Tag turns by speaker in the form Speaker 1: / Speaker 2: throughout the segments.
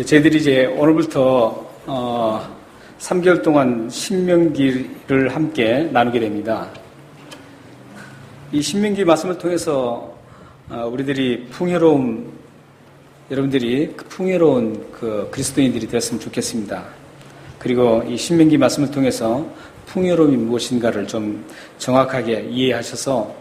Speaker 1: 저희들이 이제 오늘부터 3개월 동안 신명기를 함께 나누게 됩니다. 이 신명기 말씀을 통해서 우리들이 여러분들이 풍요로운 그 그리스도인들이 되었으면 좋겠습니다. 그리고 이 신명기 말씀을 통해서 풍요로움이 무엇인가를 좀 정확하게 이해하셔서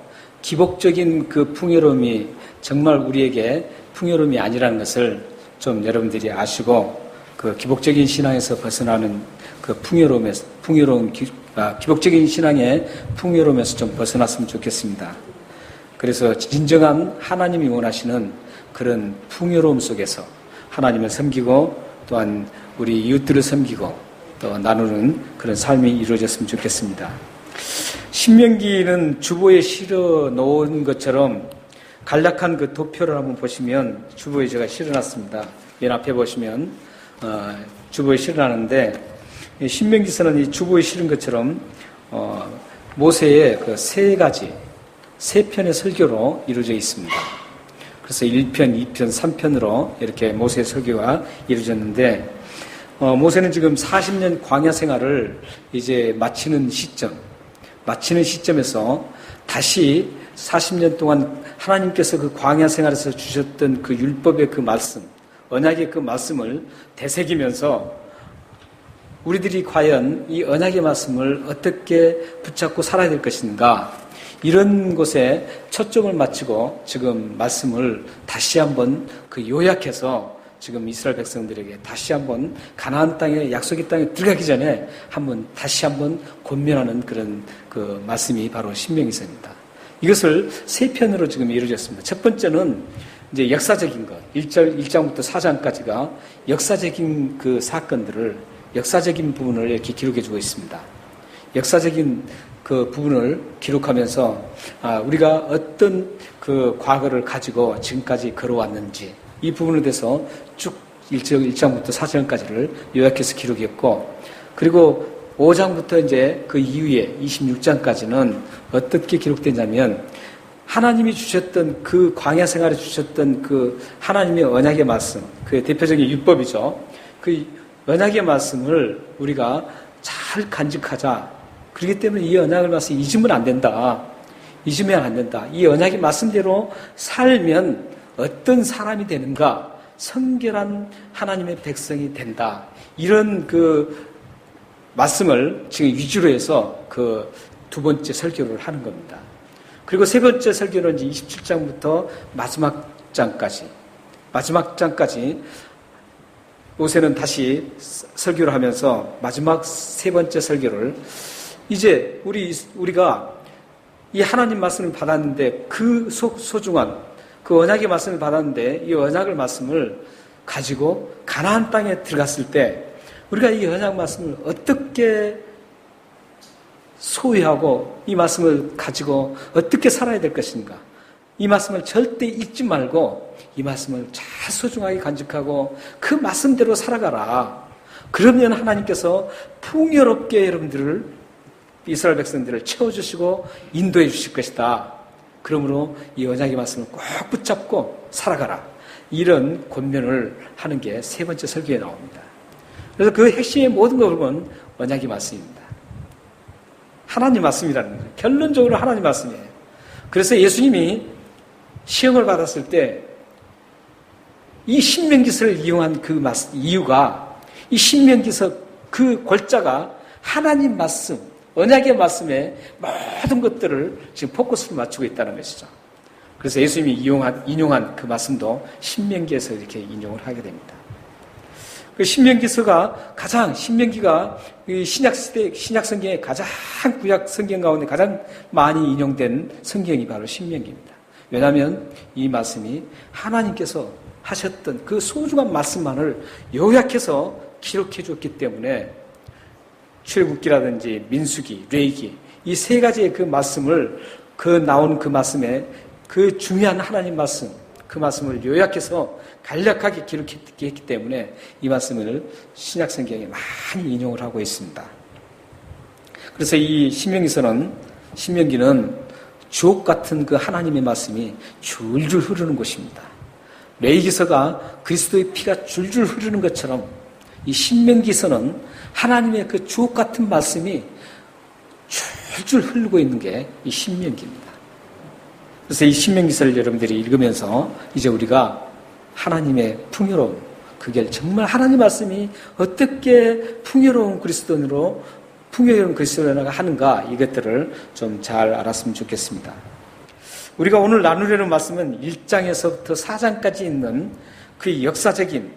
Speaker 1: 기복적인 그 풍요로움이 정말 우리에게 풍요로움이 아니라는 것을 좀 여러분들이 아시고 그 기복적인 신앙에서 벗어나는 그 기복적인 신앙의 풍요로움에서 좀 벗어났으면 좋겠습니다. 그래서 진정한 하나님이 원하시는 그런 풍요로움 속에서 하나님을 섬기고 또한 우리 이웃들을 섬기고 또 나누는 그런 삶이 이루어졌으면 좋겠습니다. 신명기는 주보에 실어 놓은 것처럼 간략한 그 도표를 한번 보시면 주보에 제가 실어놨습니다. 맨 앞에 보시면 주보에 실어놨는데 신명기서는 이 주보에 실은 것처럼 모세의 그 세 편의 설교로 이루어져 있습니다. 그래서 1편, 2편, 3편으로 이렇게 모세의 설교가 이루어졌는데 모세는 지금 40년 광야 생활을 이제 마치는 시점에서 다시 40년 동안 하나님께서 그 광야 생활에서 주셨던 그 율법의 그 말씀, 언약의 그 말씀을 되새기면서 우리들이 과연 이 언약의 말씀을 어떻게 붙잡고 살아야 될 것인가, 이런 곳에 초점을 맞추고 지금 말씀을 다시 한번 그 요약해서 지금 이스라엘 백성들에게 다시 한번 가나안 땅에, 약속의 땅에 들어가기 전에 다시 한번 권면하는 그런 그 말씀이 바로 신명기서입니다. 이것을 세 편으로 지금 이루어졌습니다. 첫 번째는 이제 역사적인 것, 1장부터 4장까지가 역사적인 그 사건들을, 역사적인 부분을 이렇게 기록해주고 있습니다. 역사적인 그 부분을 기록하면서 우리가 어떤 그 과거를 가지고 지금까지 걸어왔는지 이 부분에 대해서 쭉 1장부터 4장까지를 요약해서 기록했고, 그리고 5장부터 이제 그 이후에 26장까지는 어떻게 기록되냐면 하나님이 주셨던 그 광야 생활에 주셨던 그 하나님의 언약의 말씀, 그 대표적인 율법이죠. 그 언약의 말씀을 우리가 잘 간직하자. 그렇기 때문에 이 언약의 말씀 잊으면 안 된다. 잊으면 안 된다. 이 언약의 말씀대로 살면 어떤 사람이 되는가? 성결한 하나님의 백성이 된다. 이런 그 말씀을 지금 위주로 해서 그 두 번째 설교를 하는 겁니다. 그리고 세 번째 설교는 이제 27장부터 마지막 장까지 모세는 다시 설교를 하면서 마지막 세 번째 설교를 이제 우리가 이 하나님 말씀을 받았는데 그 소중한 그 언약의 말씀을 받았는데 이 언약의 말씀을 가지고 가나안 땅에 들어갔을 때 우리가 이 언약 말씀을 어떻게 소유하고 이 말씀을 가지고 어떻게 살아야 될 것인가, 이 말씀을 절대 잊지 말고 이 말씀을 잘 소중하게 간직하고 그 말씀대로 살아가라. 그러면 하나님께서 풍요롭게 여러분들을, 이스라엘 백성들을 채워주시고 인도해 주실 것이다. 그러므로 이 언약의 말씀을 꼭 붙잡고 살아가라. 이런 권면을 하는 게 세 번째 설교에 나옵니다. 그래서 그 핵심의 모든 것은 언약의 말씀입니다. 하나님 말씀이라는 거예요. 결론적으로 하나님 말씀이에요. 그래서 예수님이 시험을 받았을 때 이 신명기서를 이용한 그 이유가, 이 신명기서 그 골자가 하나님 말씀, 언약의 말씀에 모든 것들을 지금 포커스를 맞추고 있다는 것이죠. 그래서 예수님이 인용한 그 말씀도 신명기에서 이렇게 인용을 하게 됩니다. 그 신명기가 신약 성경의 가장 구약 성경 가운데 가장 많이 인용된 성경이 바로 신명기입니다. 왜냐하면 이 말씀이 하나님께서 하셨던 그 소중한 말씀만을 요약해서 기록해 줬기 때문에 출애굽기라든지 민수기, 레위기 이 세 가지의 그 말씀을 나온 그 말씀에 그 중요한 하나님 말씀, 그 말씀을 요약해서 간략하게 기록했기 때문에 이 말씀을 신약 성경에 많이 인용을 하고 있습니다. 그래서 이 신명기는 주옥 같은 그 하나님의 말씀이 줄줄 흐르는 곳입니다. 레위기서가 그리스도의 피가 줄줄 흐르는 것처럼 이 신명기서는 하나님의 그 주옥 같은 말씀이 줄줄 흐르고 있는 게 이 신명기입니다. 그래서 이 신명기서를 여러분들이 읽으면서 이제 우리가 하나님의 풍요로움, 그게 정말 하나님 말씀이 어떻게 풍요로운 그리스도인으로 하는가, 이것들을 좀 잘 알았으면 좋겠습니다. 우리가 오늘 나누려는 말씀은 1장에서부터 4장까지 있는 그 역사적인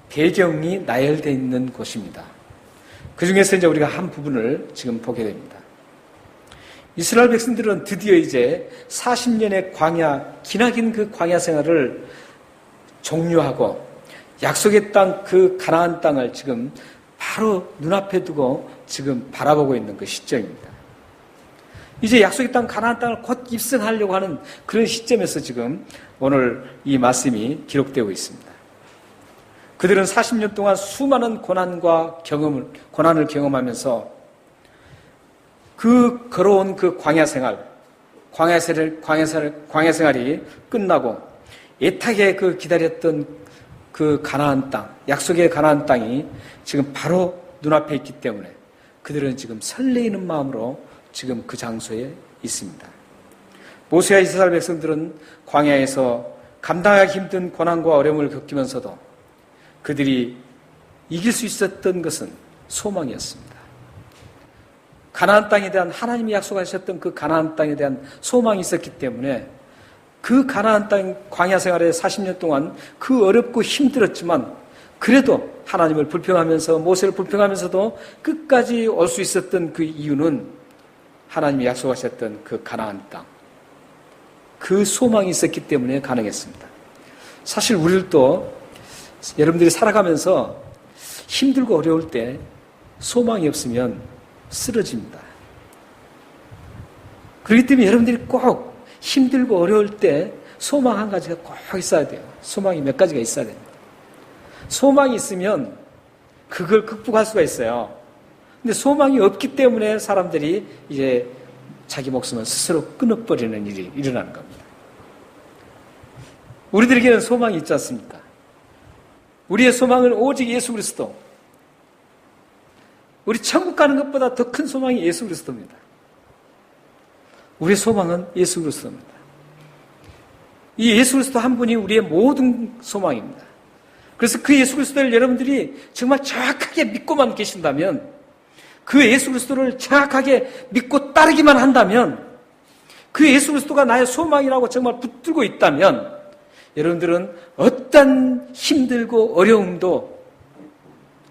Speaker 1: 배경이 나열되어 있는 곳입니다. 그 중에서 이제 우리가 한 부분을 지금 보게 됩니다. 이스라엘 백성들은 드디어 이제 40년의 기나긴 그 광야 생활을 종료하고 약속의 땅, 그 가나안 땅을 지금 바로 눈앞에 두고 지금 바라보고 있는 그 시점입니다. 이제 약속의 땅 가나안 땅을 곧 입성하려고 하는 그런 시점에서 지금 오늘 이 말씀이 기록되고 있습니다. 그들은 40년 동안 수많은 고난을 경험하면서 그 걸어온 그 광야 생활이 끝나고 애타게 그 기다렸던 그 가나안 땅, 약속의 가나안 땅이 지금 바로 눈앞에 있기 때문에 그들은 지금 설레이는 마음으로 지금 그 장소에 있습니다. 모세와 이스라엘 백성들은 광야에서 감당하기 힘든 고난과 어려움을 겪으면서도 그들이 이길 수 있었던 것은 소망이었습니다. 가나안 땅에 대한 하나님이 약속하셨던 그 가나안 땅에 대한 소망이 있었기 때문에 그 가나안 땅 광야 생활에 40년 동안 그 어렵고 힘들었지만 그래도 하나님을 불평하면서 모세를 불평하면서도 끝까지 올 수 있었던 그 이유는 하나님이 약속하셨던 그 가나안 땅, 그 소망이 있었기 때문에 가능했습니다. 사실 우리들도 여러분들이 살아가면서 힘들고 어려울 때 소망이 없으면 쓰러집니다. 그렇기 때문에 여러분들이 꼭 힘들고 어려울 때 소망 한 가지가 꼭 있어야 돼요. 소망이 몇 가지가 있어야 됩니다. 소망이 있으면 그걸 극복할 수가 있어요. 근데 소망이 없기 때문에 사람들이 이제 자기 목숨을 스스로 끊어버리는 일이 일어나는 겁니다. 우리들에게는 소망이 있지 않습니까? 우리의 소망은 오직 예수 그리스도. 우리 천국 가는 것보다 더 큰 소망이 예수 그리스도입니다. 우리의 소망은 예수 그리스도입니다. 이 예수 그리스도 한 분이 우리의 모든 소망입니다. 그래서 그 예수 그리스도를 여러분들이 정말 정확하게 믿고만 계신다면, 그 예수 그리스도를 정확하게 믿고 따르기만 한다면, 그 예수 그리스도가 나의 소망이라고 정말 붙들고 있다면 여러분들은 어떤 힘들고 어려움도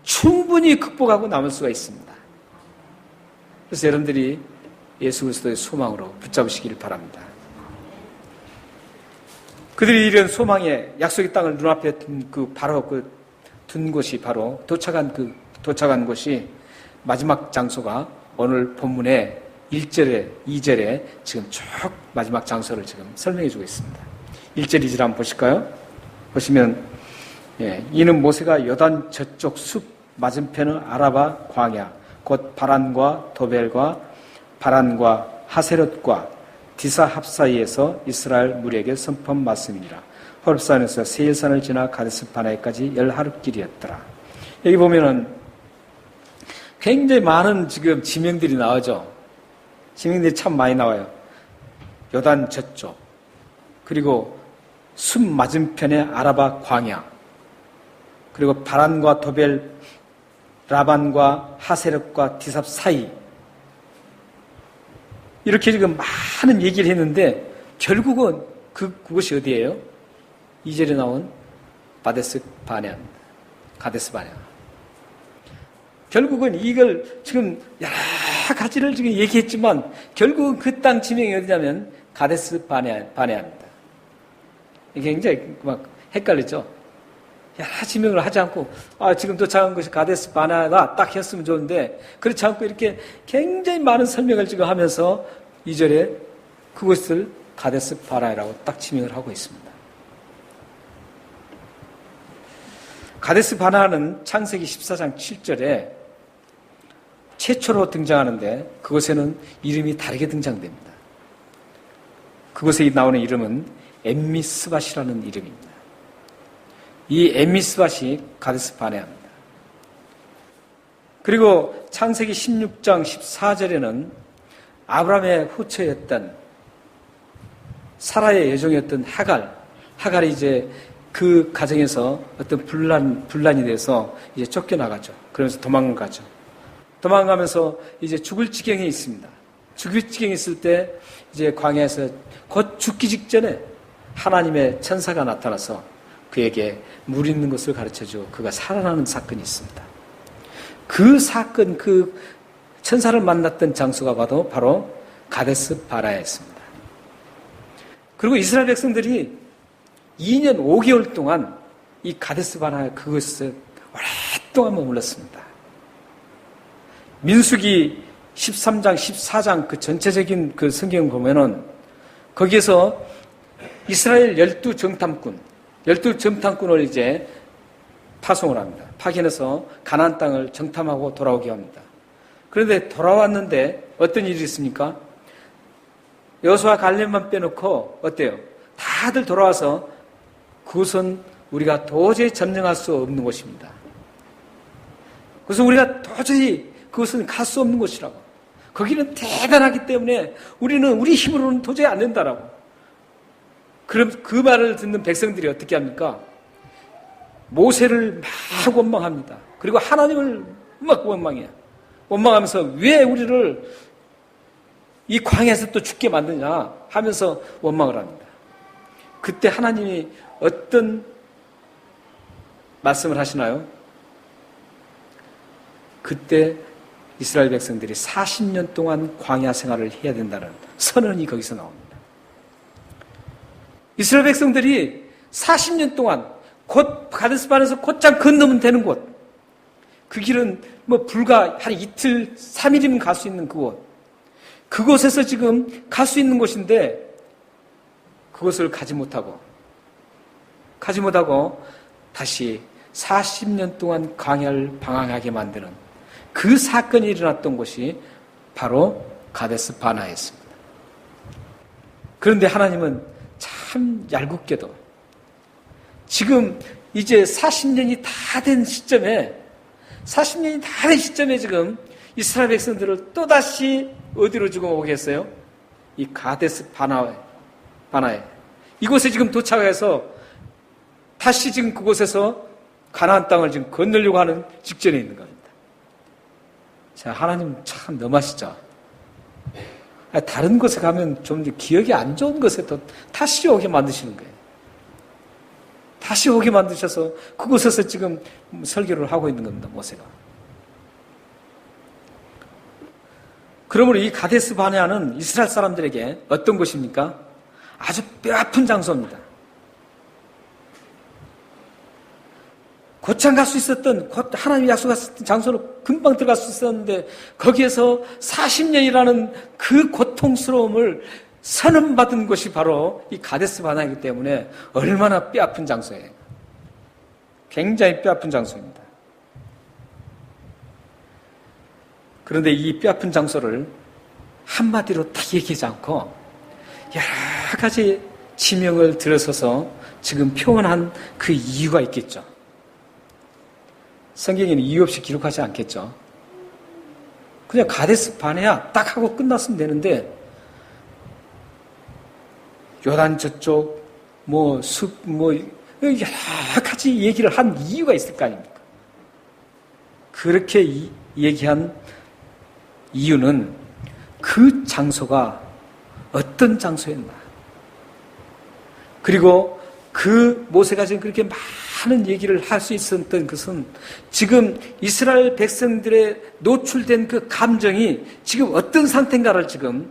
Speaker 1: 충분히 극복하고 남을 수가 있습니다. 그래서 여러분들이 예수 그리스도의 소망으로 붙잡으시기를 바랍니다. 그들이 이런 소망의 약속의 땅을 눈앞에 둔 곳이 바로 도착한 곳이 마지막 장소가 오늘 본문의 1절에 2절에 지금 쭉 마지막 장소를 지금 설명해 주고 있습니다. 1절 2절 한번 보실까요? 보시면 이는 모세가 요단 저쪽 숲 맞은편의 아라바 광야 곧 바란과 도벨과 바란과 하세롯과 디사 합사이에서 이스라엘 무리에게 선포한 말씀이니라. 호렙산에서 세일산을 지나 가데스 바네까지 10하룻길이었더라. 여기 보면은 굉장히 많은 지금 지명들이 나오죠. 지명들이 참 많이 나와요. 요단 저쪽, 그리고 숲 맞은편의 아라바 광야, 그리고 바란과 도벨, 라반과 하세력과 디삽 사이, 이렇게 지금 많은 얘기를 했는데 결국은 그곳이 어디예요? 2절에 나온 가데스 바네아입니다. 가데스 바네아. 결국은 이걸 지금 여러 가지를 지금 얘기했지만 결국은 그 땅 지명이 어디냐면 가데스 바네아입니다. 이게 굉장히 막 헷갈리죠? 여러 지명을 하지 않고 지금 도착한 것이 가데스 바네아다 딱 했으면 좋은데 그렇지 않고 이렇게 굉장히 많은 설명을 지금 하면서 2절에 그것을 가데스 바네아라고 딱 지명을 하고 있습니다. 가데스 바네아는 창세기 14장 7절에 최초로 등장하는데 그곳에는 이름이 다르게 등장됩니다. 그곳에 나오는 이름은 엠미스밧이라는 이름입니다. 이 엠미스밭이 가데스 바네아입니다. 그리고 창세기 16장 14절에는 아브라함의 후처였던 사라의 여종이었던 하갈이 이제 그 가정에서 어떤 분란이 돼서 이제 쫓겨나가죠. 그러면서 도망가죠. 도망가면서 이제 죽을 지경에 있습니다. 죽을 지경에 있을 때 이제 광야에서 곧 죽기 직전에 하나님의 천사가 나타나서 그에게 물 있는 것을 가르쳐주고 그가 살아나는 사건이 있습니다. 그 사건, 그 천사를 만났던 장소가 바로 가데스 바네아였습니다. 그리고 이스라엘 백성들이 2년 5개월 동안 이 가데스 바네아 그곳에 오랫동안 머물렀습니다. 민수기 13장, 14장 그 전체적인 그 성경을 보면은 거기에서 이스라엘 12정탐꾼을 이제 파송을 합니다. 파견해서 가나안 땅을 정탐하고 돌아오게 합니다. 그런데 돌아왔는데 어떤 일이 있습니까? 여호수아 갈렙만 빼놓고 어때요? 다들 돌아와서 그것은 우리가 도저히 점령할 수 없는 곳입니다. 그래서 우리가 도저히 그것은 갈 수 없는 곳이라고. 거기는 대단하기 때문에 우리는 우리 힘으로는 도저히 안 된다라고. 그럼 그 말을 듣는 백성들이 어떻게 합니까? 모세를 막 원망합니다. 그리고 하나님을 막 원망해요. 원망하면서 왜 우리를 이 광야에서 또 죽게 만드냐 하면서 원망을 합니다. 그때 하나님이 어떤 말씀을 하시나요? 그때 이스라엘 백성들이 40년 동안 광야 생활을 해야 된다는 선언이 거기서 나옵니다. 이스라엘 백성들이 40년 동안 곧 가데스 바네아에서 곧장 건너면 되는 곳, 그 길은 뭐 불과 한 이틀, 3일이면 갈 수 있는 그곳에서 지금 갈 수 있는 곳인데 그것을 가지 못하고 다시 40년 동안 광야를 방황하게 만드는 그 사건이 일어났던 곳이 바로 가데스 바네아였습니다. 그런데 하나님은 참 얄궂게도 지금 이제 40년이 다 된 시점에 지금 이스라엘 백성들을 또다시 어디로 지금 오게 했어요? 이 가데스 바네아 이곳에 지금 도착해서 다시 지금 그곳에서 가나안 땅을 지금 건너려고 하는 직전에 있는 겁니다. 자, 하나님 참 너무하시죠? 다른 곳에 가면 좀 기억이 안 좋은 곳에 또 다시 오게 만드시는 거예요. 다시 오게 만드셔서 그곳에서 지금 설교를 하고 있는 겁니다, 모세가. 그러므로 이 가데스 바네아는 이스라엘 사람들에게 어떤 곳입니까? 아주 뼈아픈 장소입니다. 곧장 갈 수 있었던, 곧 하나님이 약속하셨던 장소로 금방 들어갈 수 있었는데 거기에서 40년이라는 그 고통스러움을 선언받은 곳이 바로 이 가데스 바네아이기 때문에 얼마나 뼈아픈 장소예요. 굉장히 뼈아픈 장소입니다. 그런데 이 뼈아픈 장소를 한마디로 딱 얘기하지 않고 여러 가지 지명을 들어서서 지금 표현한 그 이유가 있겠죠. 성경에는 이유 없이 기록하지 않겠죠. 그냥 가데스 바네아 딱 하고 끝났으면 되는데 요단 저쪽 여러 가지 얘기를 한 이유가 있을 거 아닙니까? 그렇게 얘기한 이유는 그 장소가 어떤 장소였나, 그리고 그 모세가 지금 그렇게 많은 얘기를 할 수 있었던 것은 지금 이스라엘 백성들의 노출된 그 감정이 지금 어떤 상태인가를 지금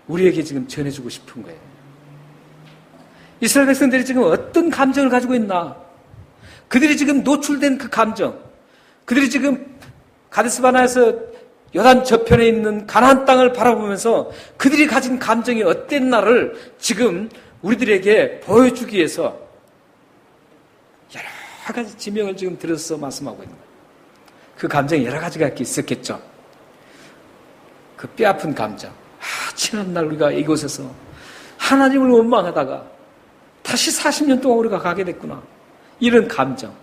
Speaker 1: 우리에게 지금 전해주고 싶은 거예요. 이스라엘 백성들이 지금 어떤 감정을 가지고 있나, 그들이 지금 노출된 그 감정, 그들이 지금 가데스 바네아에서 요단 저편에 있는 가나안 땅을 바라보면서 그들이 가진 감정이 어땠나를 지금 우리들에게 보여주기 위해서 여러 가지 지명을 지금 들어서 말씀하고 있는 거예요. 그 감정이 여러 가지가 있었겠죠. 그 뼈아픈 감정. 지난날 우리가 이곳에서 하나님을 원망하다가 다시 40년 동안 우리가 가게 됐구나. 이런 감정.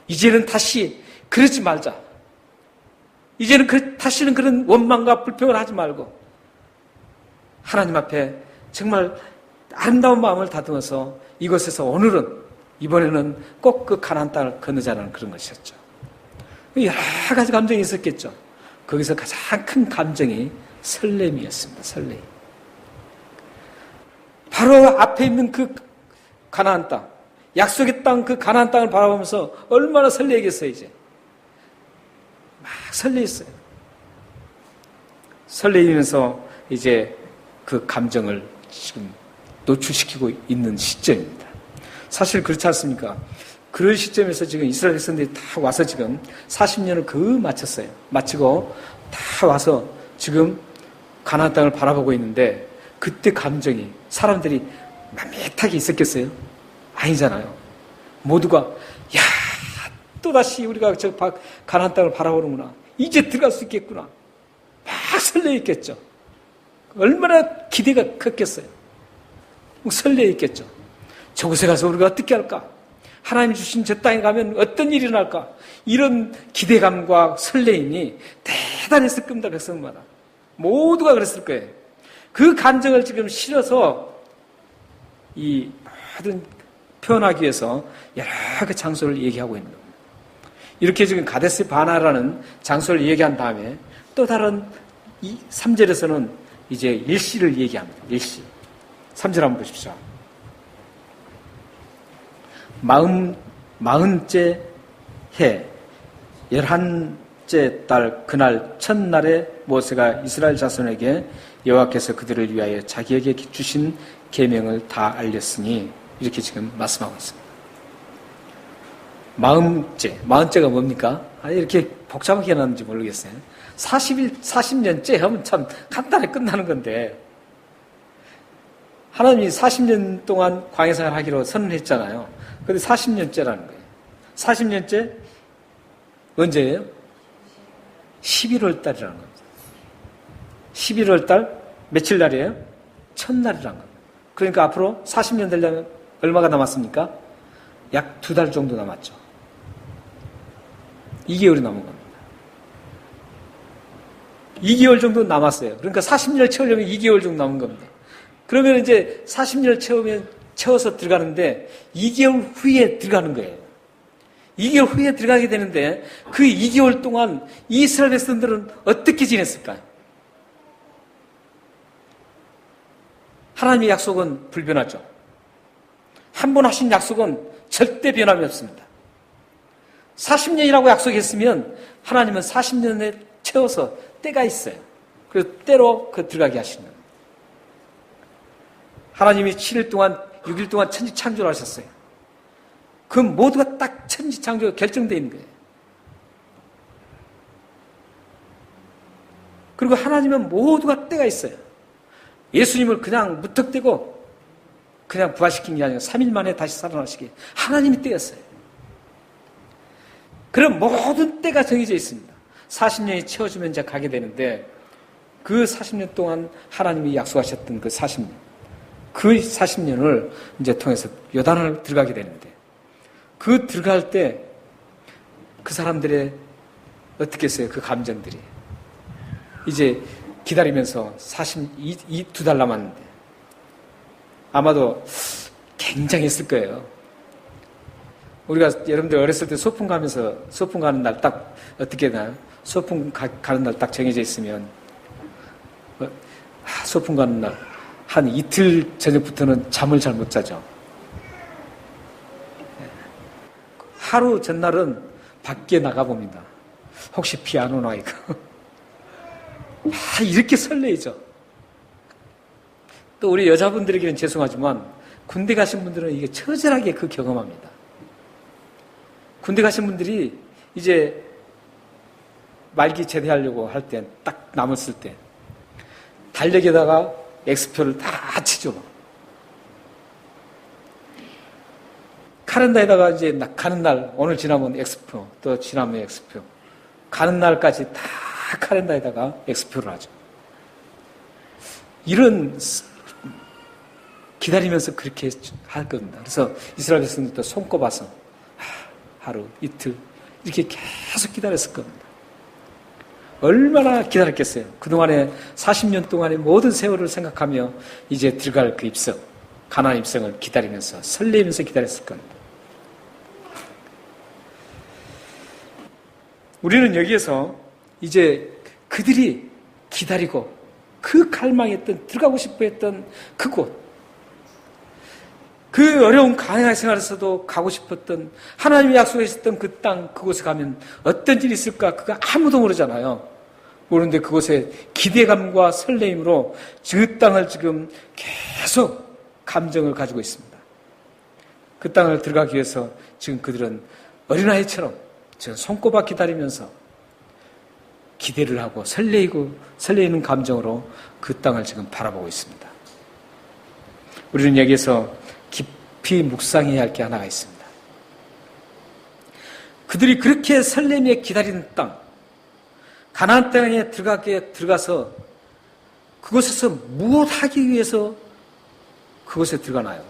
Speaker 1: 이제는 다시 그러지 말자. 이제는 다시는 그런 원망과 불평을 하지 말고 하나님 앞에 정말 아름다운 마음을 다듬어서 이곳에서 이번에는 꼭 그 가나안 땅을 건너자라는 그런 것이었죠. 여러 가지 감정이 있었겠죠. 거기서 가장 큰 감정이 설렘이었습니다. 설렘. 바로 앞에 있는 그 가나안 땅, 약속의 땅, 그 가나안 땅을 바라보면서 얼마나 설레겠어요, 이제. 막 설레있어요. 설레이면서 이제 그 감정을 지금 노출시키고 있는 시점입니다. 사실 그렇지 않습니까? 그런 시점에서 지금 이스라엘 백성들이 다 와서 지금 40년을 마쳤어요. 마치고 다 와서 지금 가나안 땅을 바라보고 있는데 그때 감정이 사람들이 맘밋하게 있었겠어요? 아니잖아요. 모두가 야, 또다시 우리가 저 가나안 땅을 바라보는구나. 이제 들어갈 수 있겠구나. 막 설레 있겠죠. 얼마나 기대가 컸겠어요. 설레 있겠죠. 저곳에 가서 우리가 어떻게 할까? 하나님 주신 저 땅에 가면 어떤 일이 일어날까? 이런 기대감과 설레임이 대단했을 겁니다. 백성마다. 모두가 그랬을 거예요. 그 감정을 지금 실어서 이 모든 표현하기 위해서 여러 그 장소를 얘기하고 있는 겁니다. 이렇게 지금 가데스 바나라는 장소를 얘기한 다음에 또 다른 3절에서는 이제 일시를 얘기합니다. 일시. 3절 한번 보십시오. 마흔째 해 11째 달 그날 첫날에 모세가 이스라엘 자손에게 여호와께서 그들을 위하여 자기에게 주신 계명을 다 알렸으니 이렇게 지금 말씀하고 있습니다. 마흔째가 뭡니까? 이렇게 복잡하게 해놨는지 모르겠어요. 40년째 하면 참 간단히 끝나는 건데 하나님이 40년 동안 광야생활 하기로 선언했잖아요. 그런데 40년째라는 거예요. 40년째 언제예요? 11월 달이라는 겁니다. 11월 달 며칠 날이에요? 첫날이라는 겁니다. 그러니까 앞으로 40년 되려면 얼마가 남았습니까? 약 2달 정도 남았죠. 2개월이 남은 겁니다. 2개월 정도 남았어요. 그러니까 40년을 채우려면 2개월 정도 남은 겁니다. 그러면 이제 40년을 채워서 들어가는데 2개월 후에 들어가는 거예요. 2개월 후에 들어가게 되는데 그 2개월 동안 이스라엘 백성들은 어떻게 지냈을까요? 하나님의 약속은 불변하죠. 한 번 하신 약속은 절대 변함이 없습니다. 40년이라고 약속했으면 하나님은 40년에 채워서 때가 있어요. 그래서 때로 들어가게 하시는 겁니다. 하나님이 7일 동안 6일 동안 천지창조를 하셨어요. 그 모두가 딱 천지창조가 결정되어 있는 거예요. 그리고 하나님은 모두가 때가 있어요. 예수님을 그냥 무턱대고 그냥 부활시킨 게 아니라 3일 만에 다시 살아나시게 하나님이 때였어요. 그런 모든 때가 정해져 있습니다. 40년이 채워지면 이제 가게 되는데 그 40년 동안 하나님이 약속하셨던 그 40년 그 40년을 이제 통해서 요단을 들어가게 되는데 그 들어갈 때 그 사람들의 어떻게 했어요? 그 감정들이 이제 기다리면서 2달 남았는데 아마도 굉장했을 거예요. 우리가 여러분들 어렸을 때 소풍 가면서 소풍 가는 날 딱 어떻게 되나요? 소풍 가는 날 딱 정해져 있으면 소풍 가는 날 한 이틀 저녁부터는 잠을 잘 못 자죠. 하루 전날은 밖에 나가봅니다. 혹시 비 안 오나 이거. 이렇게 설레이죠. 또 우리 여자분들에게는 죄송하지만 군대 가신 분들은 이게 처절하게 그 경험합니다. 군대 가신 분들이 이제 말기 제대하려고 할 때 딱 남았을 때 달력에다가 X표를 다 치죠. 카렌다에다가 이제 가는 날 오늘 지나면 X표 또 지나면 X표 가는 날까지 다 카렌다에다가 X표를 하죠. 이런 기다리면서 그렇게 할 겁니다. 그래서 이스라엘 백성들도 손꼽아서 하루, 이틀 이렇게 계속 기다렸을 겁니다. 얼마나 기다렸겠어요. 그동안에 40년 동안의 모든 세월을 생각하며 이제 들어갈 그 입성, 가나안 입성을 기다리면서 설레면서 기다렸을 겁니다. 우리는 여기에서 이제 그들이 기다리고 그 갈망했던, 들어가고 싶어 했던 그곳, 그 어려운 가나안 생활에서도 가고 싶었던, 하나님이 약속하셨던 그 땅, 그곳에 가면 어떤 일이 있을까? 그거 아무도 모르잖아요. 모르는데 그곳에 기대감과 설레임으로 그 땅을 지금 계속 감정을 가지고 있습니다. 그 땅을 들어가기 위해서 지금 그들은 어린아이처럼 지금 손꼽아 기다리면서 기대를 하고 설레이는 감정으로 그 땅을 지금 바라보고 있습니다. 우리는 여기에서 깊이 묵상해야 할 게 하나가 있습니다. 그들이 그렇게 설레며 기다리는 땅, 가나안 땅에 들어가서 그곳에서 무엇 하기 위해서 그곳에 들어가나요?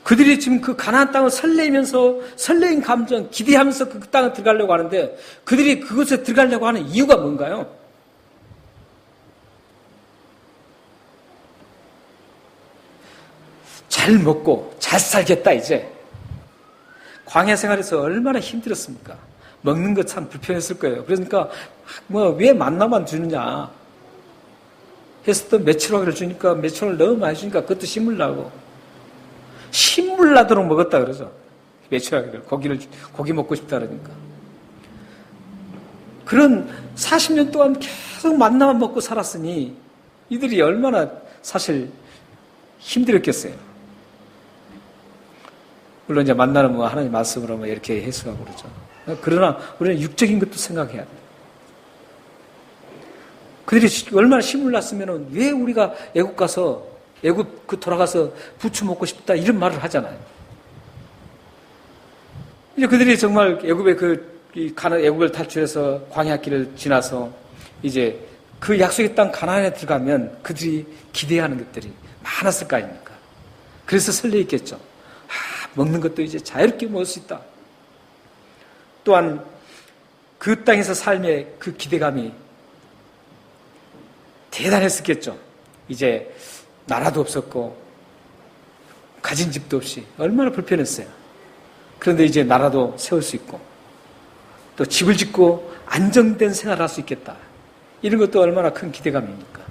Speaker 1: 그들이 지금 그 가나안 땅을 설레면서 설레인 감정, 기대하면서 그 땅을 들어가려고 하는데 그들이 그곳에 들어가려고 하는 이유가 뭔가요? 잘 먹고 잘 살겠다 이제. 광야 생활에서 얼마나 힘들었습니까? 먹는 거 참 불편했을 거예요. 그러니까 왜 만나만 주느냐 해서 또 메추라기를 주니까 메추라기를 너무 많이 주니까 그것도 신물나고 신물나도록 먹었다 그러죠. 메추라기를 고기 먹고 싶다 그러니까. 그런 40년 동안 계속 만나만 먹고 살았으니 이들이 얼마나 사실 힘들었겠어요. 물론 이제 만나는 뭐 하나님 말씀으로 뭐 이렇게 해석하고 그러죠. 그러나 우리는 육적인 것도 생각해야 돼요. 그들이 얼마나 힘을 났으면 왜 우리가 애국 가서 애국 돌아가서 부추 먹고 싶다 이런 말을 하잖아요. 이제 그들이 정말 애국의 애국을 탈출해서 광야길을 지나서 이제 그 약속의 땅 가나안에 들어가면 그들이 기대하는 것들이 많았을 거 아닙니까? 그래서 설레있겠죠. 먹는 것도 이제 자유롭게 먹을 수 있다. 또한 그 땅에서 삶의 그 기대감이 대단했었겠죠. 이제 나라도 없었고 가진 집도 없이 얼마나 불편했어요. 그런데 이제 나라도 세울 수 있고 또 집을 짓고 안정된 생활을 할 수 있겠다. 이런 것도 얼마나 큰 기대감입니까?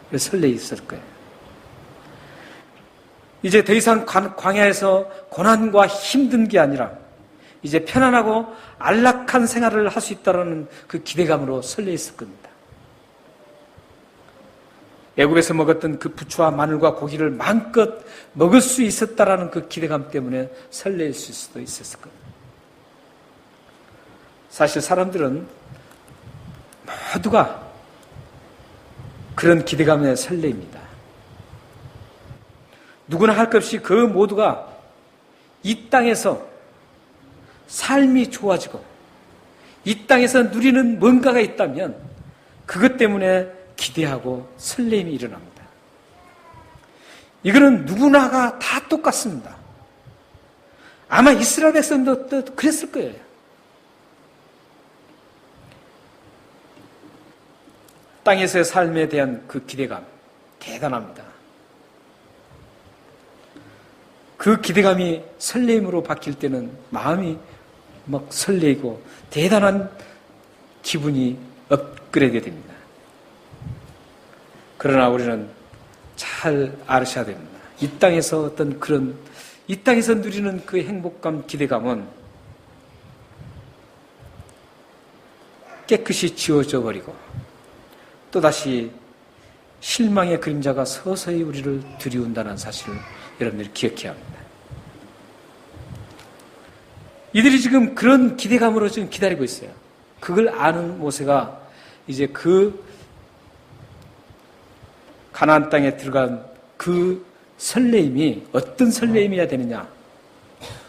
Speaker 1: 그래서 설레있을 거예요. 이제 더 이상 광야에서 고난과 힘든 게 아니라 이제 편안하고 안락한 생활을 할 수 있다는 그 기대감으로 설레있을 겁니다. 애국에서 먹었던 그 부추와 마늘과 고기를 마음껏 먹을 수 있었다라는 그 기대감 때문에 설레일 수도 있었을 겁니다. 사실 사람들은 모두가 그런 기대감에 설레입니다. 누구나 할 것 없이 그 모두가 이 땅에서 삶이 좋아지고 이 땅에서 누리는 뭔가가 있다면 그것 때문에 기대하고 설렘이 일어납니다. 이거는 누구나가 다 똑같습니다. 아마 이스라엘 백성도 또 그랬을 거예요. 땅에서의 삶에 대한 그 기대감 대단합니다. 그 기대감이 설렘으로 바뀔 때는 마음이 막 설레고 대단한 기분이 업그레이드 됩니다. 그러나 우리는 잘 알으셔야 됩니다. 이 땅에서 어떤 이 땅에서 누리는 그 행복감, 기대감은 깨끗이 지워져 버리고 또다시 실망의 그림자가 서서히 우리를 들이운다는 사실을 여러분들이 기억해야 합니다. 이들이 지금 그런 기대감으로 지금 기다리고 있어요. 그걸 아는 모세가 이제 그 가나안 땅에 들어간 그 설레임이 어떤 설레임이어야 되느냐,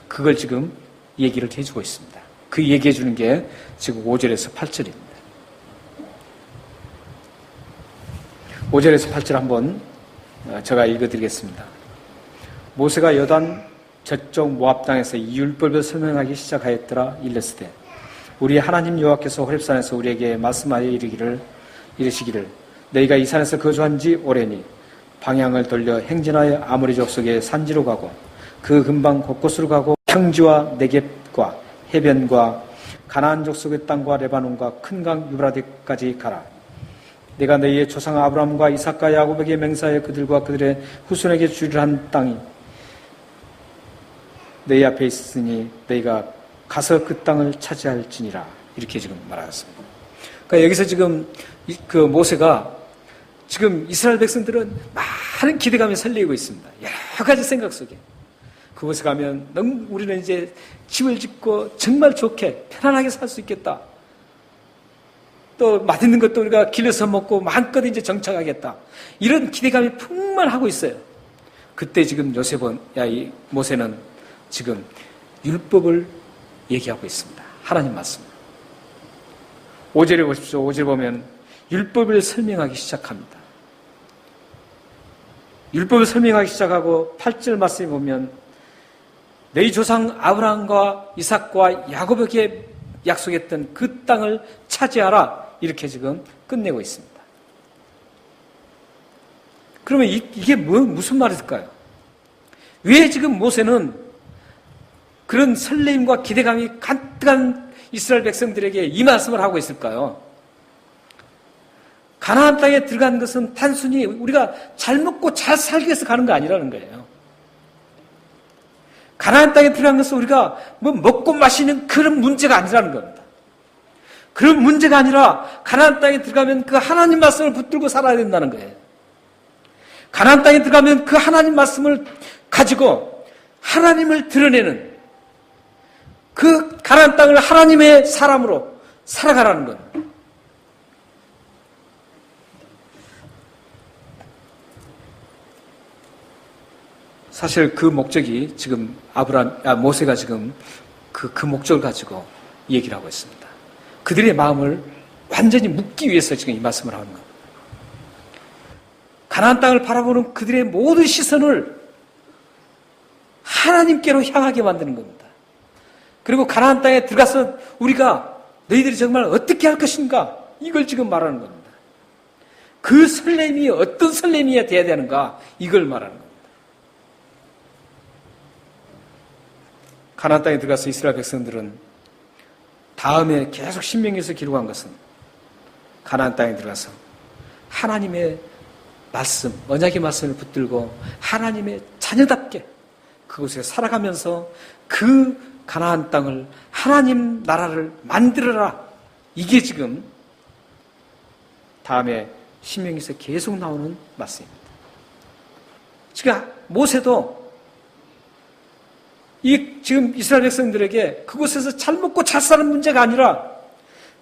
Speaker 1: 그걸 지금 얘기를 해주고 있습니다. 그 얘기해 주는 게 지금 5절에서 8절입니다. 5절에서 8절 한번 제가 읽어드리겠습니다. 모세가 여단 저쪽 모압 땅에서 이 율법을 설명하기 시작하였더라. 일렀으되 우리 하나님 여호와께서 호렙산에서 우리에게 말씀하여 이르시기를 너희가 이 산에서 거주한 지 오래니 방향을 돌려 행진하여 아모리 족속의 산지로 가고 그 근방 곳곳으로 가고 평지와 네겝과 해변과 가나안 족속의 땅과 레바논과 큰 강 유브라데까지 가라. 내가 너희의 조상 아브라함과 이삭과 야곱에게 맹세하여 그들과 그들의 후손에게 주리라 한 땅이 너희 앞에 있으니 너희가 가서 그 땅을 차지할지니라. 이렇게 지금 말하였습니다. 그러니까 여기서 지금 그 모세가 지금 이스라엘 백성들은 많은 기대감에 설레고 있습니다. 여러 가지 생각 속에. 그곳에 가면 너무 우리는 이제 집을 짓고 정말 좋게 편안하게 살 수 있겠다. 또 맛있는 것도 우리가 길러서 먹고 마음껏 이제 정착하겠다. 이런 기대감이 풍만하고 있어요. 그때 지금 이 모세는 지금 율법을 얘기하고 있습니다. 하나님 말씀. 5절에 보십시오. 5절 보면 율법을 설명하기 시작합니다. 율법을 설명하기 시작하고 8절 말씀에 보면 너희 조상 아브라함과 이삭과 야곱에게 약속했던 그 땅을 차지하라. 이렇게 지금 끝내고 있습니다. 그러면 이게 무슨 말일까요? 왜 지금 모세는 그런 설레임과 기대감이 가득한 이스라엘 백성들에게 이 말씀을 하고 있을까요? 가나안 땅에 들어간 것은 단순히 우리가 잘 먹고 잘 살기 위해서 가는 거 아니라는 거예요. 가나안 땅에 들어간 것은 우리가 먹고 마시는 그런 문제가 아니라는 겁니다. 그런 문제가 아니라 가나안 땅에 들어가면 그 하나님 말씀을 붙들고 살아야 된다는 거예요. 가나안 땅에 들어가면 그 하나님 말씀을 가지고 하나님을 드러내는 그 가나안 땅을 하나님의 사람으로 살아가라는 겁니다. 사실 그 목적이 지금 모세가 지금 그 목적을 가지고 얘기를 하고 있습니다. 그들의 마음을 완전히 묶기 위해서 지금 이 말씀을 하는 겁니다. 가나안 땅을 바라보는 그들의 모든 시선을 하나님께로 향하게 만드는 겁니다. 그리고 가나안 땅에 들어가서 우리가 너희들이 정말 어떻게 할 것인가 이걸 지금 말하는 겁니다. 그 설렘이 어떤 설렘이어야 돼야 되는가 이걸 말하는 겁니다. 가나안 땅에 들어가서 이스라엘 백성들은 다음에 계속 신명기에서 기록한 것은 가나안 땅에 들어가서 하나님의 말씀, 언약의 말씀을 붙들고 하나님의 자녀답게 그곳에 살아가면서 그 가나안 땅을 하나님 나라를 만들어라. 이게 지금 다음에 신명기에서 계속 나오는 말씀입니다. 지금 모세도 지금 이스라엘 백성들에게 그곳에서 잘 먹고 잘 사는 문제가 아니라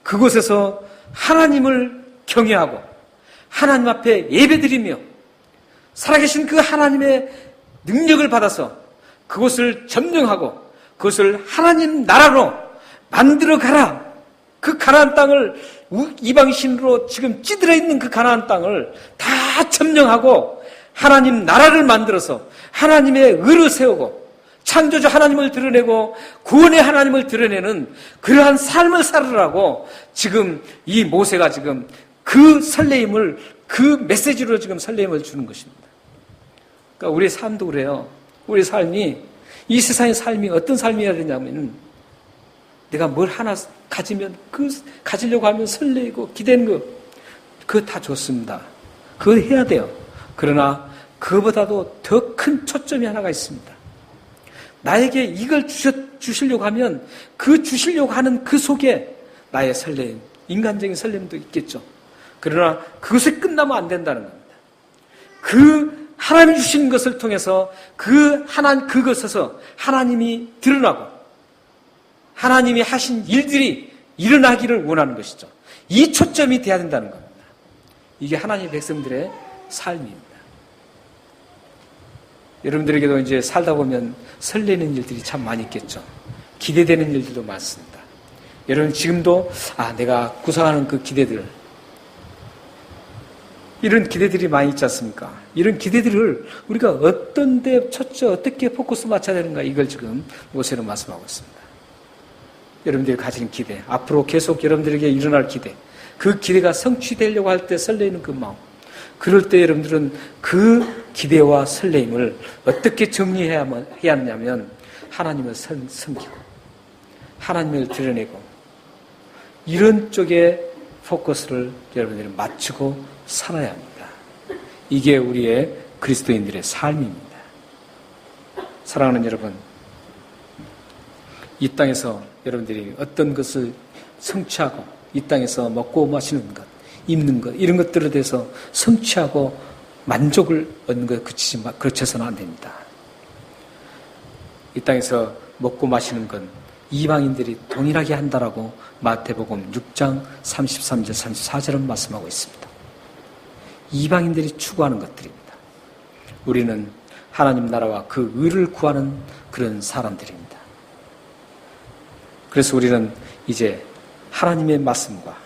Speaker 1: 그곳에서 하나님을 경외하고 하나님 앞에 예배드리며 살아계신 그 하나님의 능력을 받아서 그곳을 점령하고 그것을 하나님 나라로 만들어 가라. 그 가나안 땅을 이방신으로 지금 찌들어 있는 그 가나안 땅을 다 점령하고 하나님 나라를 만들어서 하나님의 의를 세우고 창조주 하나님을 드러내고 구원의 하나님을 드러내는 그러한 삶을 살으라고 지금 이 모세가 지금 그 설레임을 그 메시지로 지금 설레임을 주는 것입니다. 그러니까 우리의 삶도 그래요. 우리 삶이 이 세상의 삶이 어떤 삶이어야 되냐면 내가 뭘 하나 가지면 그 가지려고 하면 설레이고 기대는 거 그거 다 좋습니다. 그거 해야 돼요. 그러나 그거보다도 더 큰 초점이 하나가 있습니다. 나에게 이걸 주시려고 하면 그 주시려고 하는 그 속에 나의 설렘, 인간적인 설렘도 있겠죠. 그러나 그것이 끝나면 안 된다는 겁니다. 그 하나님이 주신 것을 통해서 그것에서 하나님이 드러나고 하나님이 하신 일들이 일어나기를 원하는 것이죠. 이 초점이 돼야 된다는 겁니다. 이게 하나님의 백성들의 삶입니다. 여러분들에게도 이제 살다 보면 설레는 일들이 참 많이 있겠죠. 기대되는 일들도 많습니다. 여러분 지금도 내가 구상하는 그 기대들 이런 기대들이 많이 있지 않습니까? 이런 기대들을 우리가 어떤 데 초점, 어떻게 포커스 맞춰야 되는가, 이걸 지금 모세는 말씀하고 있습니다. 여러분들이 가진 기대, 앞으로 계속 여러분들에게 일어날 기대, 그 기대가 성취되려고 할 때 설레이는 그 마음, 그럴 때 여러분들은 그 기대와 설레임을 어떻게 정리해야 하냐면 하나님을 섬기고 하나님을 드러내고 이런 쪽에 포커스를 여러분들이 맞추고 살아야 합니다. 이게 우리의 그리스도인들의 삶입니다. 사랑하는 여러분, 이 땅에서 여러분들이 어떤 것을 성취하고 이 땅에서 먹고 마시는 것, 입는 것, 이런 것들에 대해서 성취하고 만족을 얻는 것에 그쳐서는 안 됩니다. 이 땅에서 먹고 마시는 건 이방인들이 동일하게 한다라고 마태복음 6장 33절 34절은 말씀하고 있습니다. 이방인들이 추구하는 것들입니다. 우리는 하나님 나라와 그 의를 구하는 그런 사람들입니다. 그래서 우리는 이제 하나님의 말씀과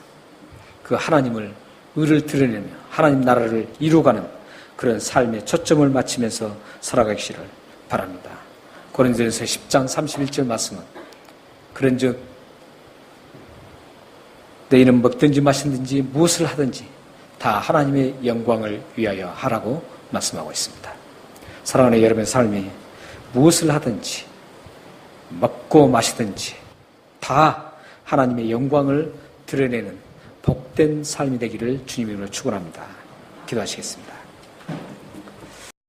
Speaker 1: 그 하나님을 의를 드러내며 하나님 나라를 이루어가는 그런 삶에 초점을 맞추면서 살아가기를 바랍니다. 고린도전서 10장 31절 말씀은 그런즉 너희는 먹든지 마시든지 무엇을 하든지 다 하나님의 영광을 위하여 하라고 말씀하고 있습니다. 사랑하는 여러분의 삶이 무엇을 하든지 먹고 마시든지 다 하나님의 영광을 드러내는 복된 삶이 되기를 주님 이름으로 축원합니다. 기도하시겠습니다.